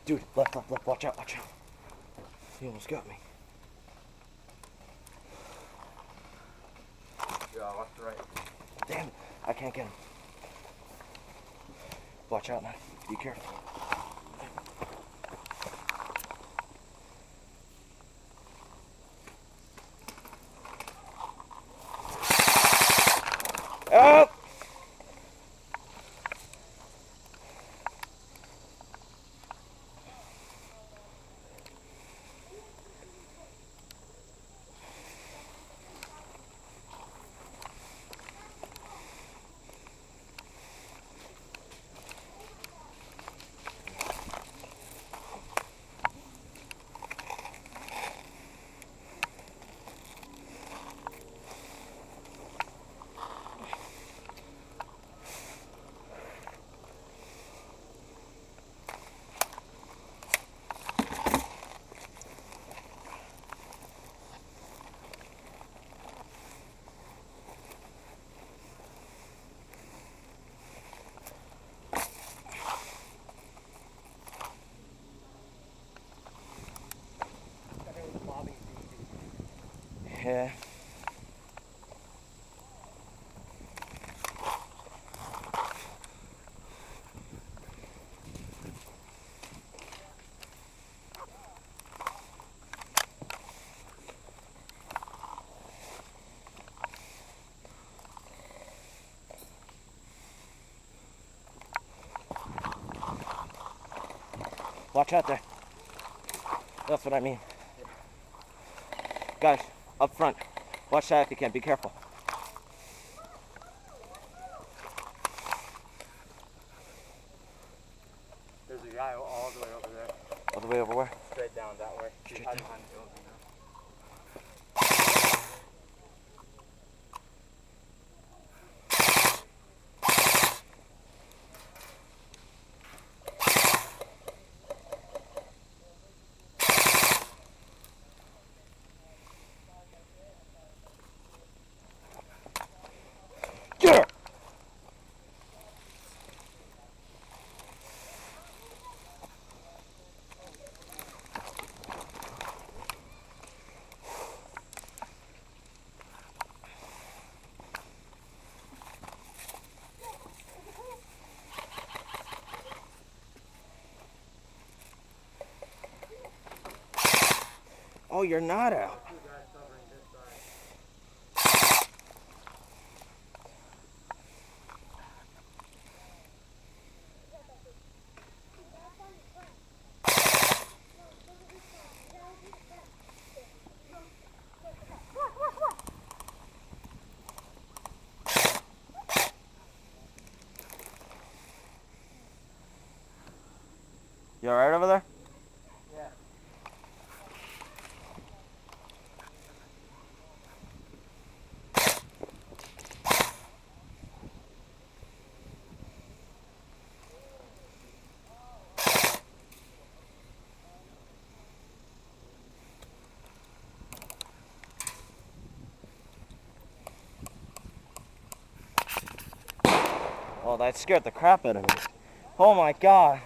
Dude, left, watch out. He almost got me. Yeah, left to right. Damn it, I can't get him. Watch out, man. Be careful. Oh! Yeah. Watch out there. That's what I mean. Guys, up front. Watch that if you can. Be careful. There's a guy all the way over there. All the way over where? Straight down that way. He's Straight hiding down. behind the building now. Yeah. Oh, you're not out. You all right over there? Yeah. Oh, that scared the crap out of me. Oh my God.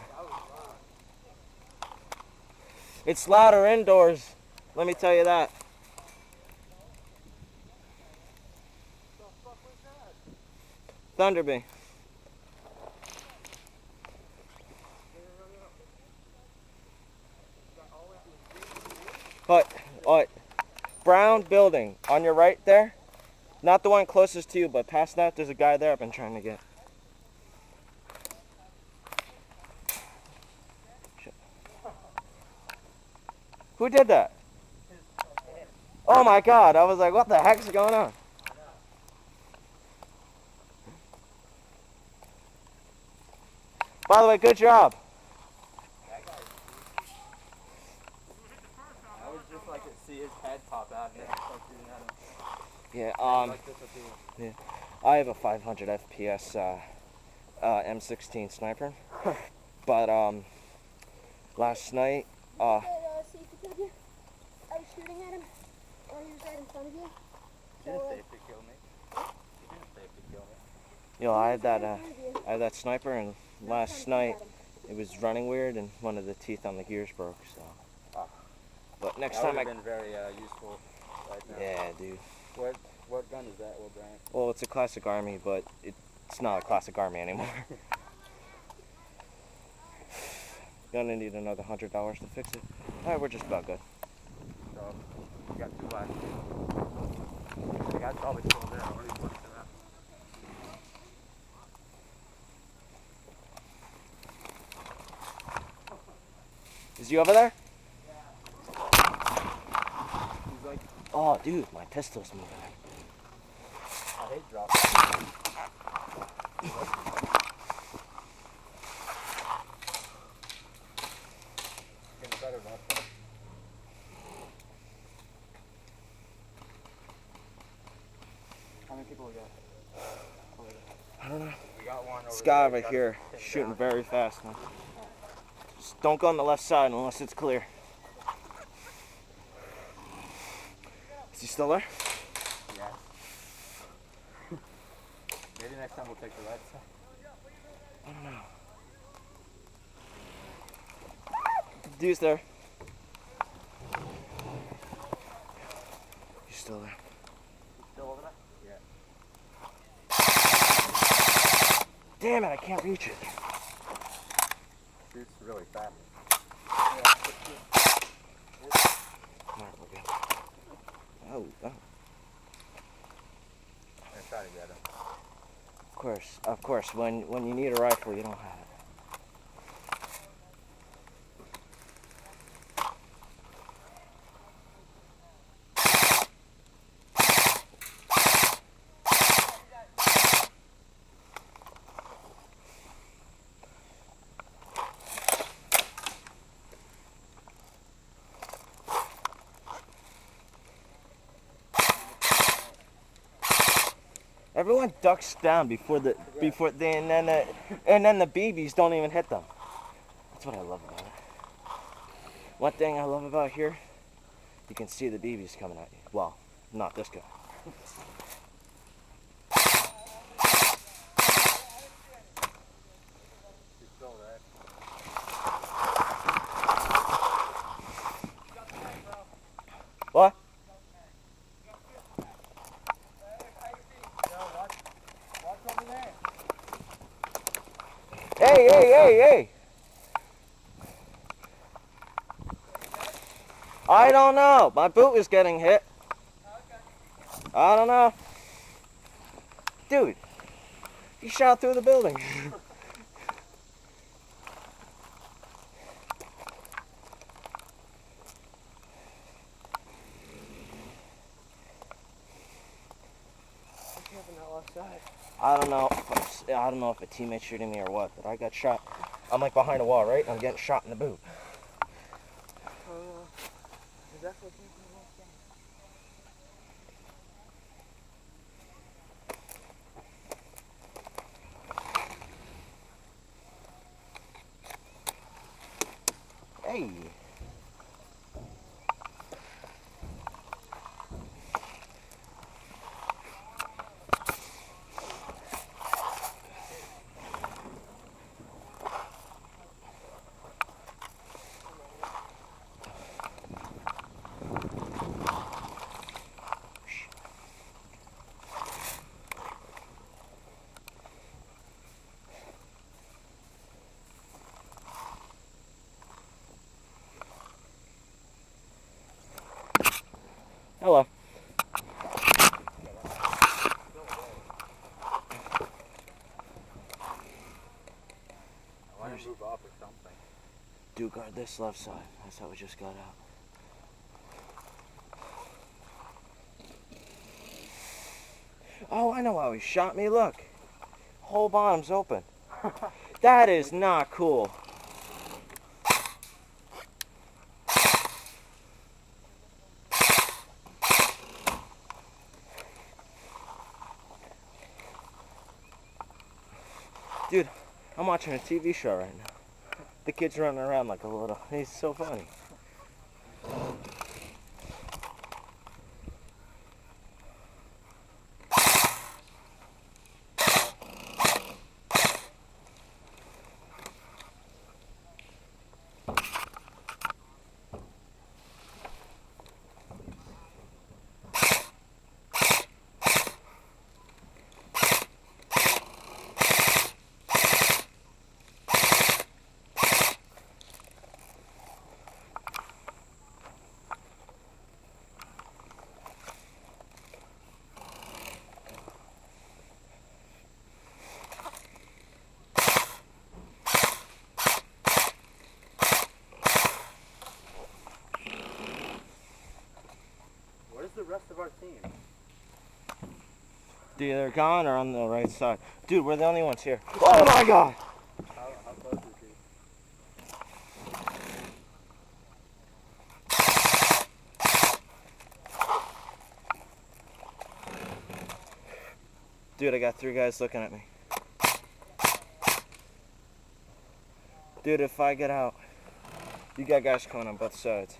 It's louder indoors. Let me tell you that. Thunderbee. But, brown building on your right there. Not the one closest to you, but past that, there's a guy there I've been trying to get. Who did that? Oh my God, I was like, what the heck's going on? By the way, good job. I was just like to see his head pop out and start shooting at him. Yeah, Like this would be. yeah. I have a 500 FPS M16 sniper, but last night, See if he killed you. I was shooting at him, or he was right in front of you. You didn't say if you kill me. You didn't say if you kill me. I had that sniper, and last night it was running weird, and one of the teeth on the gears broke. So, but next That time would I have been very useful right now. yeah, dude. What gun is that? What brand? Well, it's a classic Army, but it's not a classic Army anymore. Gonna need another $100 to fix it. Alright, we're just about good. So, you got 2 left. The guy's probably still there. What are you looking at? Is he over there? He's like, Oh, dude, my pistol's moving. I hate drop. Getting better, bud. How many people we got? I don't know. We got one over This there. guy We over gotta here take him shooting down. very fast. Man. Just don't go on the left side unless it's clear. Is he still there? Yes. Maybe next time we'll take the right side. I don't know. Dude's there. He's still there. Still over there? Damn it, I can't reach it. Shoots really fast. Alright, we're good. Oh. I'm gonna try to get him. Of course. When you need a rifle, you don't have it. Everyone ducks down before the and then the BBs don't even hit them. That's what I love about it. One thing I love about here, you can see the BBs coming at you. Well, not this guy. He's still there. What? Hey! I don't know. My boot is getting hit. I don't know. Dude, he shot through the building. I don't know if a teammate's shooting me or what, but I got shot. I'm like behind a wall, right? I'm getting shot in the boot. Hey. Hello. I want to move off or something. Do guard this left side. That's how we just got out. Oh, I know how he shot me. Look. Whole bottom's open. That is not cool. Dude, I'm watching a TV show right now. The kid's running around like a little. He's so funny. They're gone or on the right side. Dude, we're the only ones here. Oh my god! How close is he? Dude, I got 3 guys looking at me. Dude, if I get out, you got guys coming on both sides.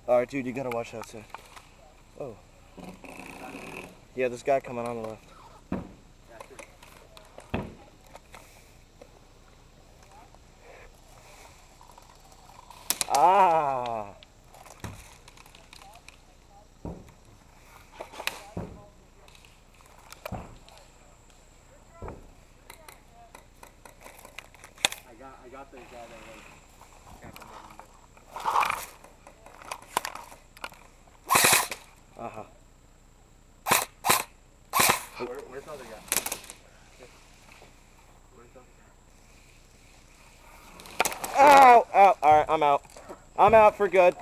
Alright, dude, you gotta watch that side. Oh. Yeah, this guy coming on the left. Ah! I got the guy that was camping Uh-huh. Where's the other guy? Where's the other guy? Ow! Ow! Alright, I'm out. I'm out for good.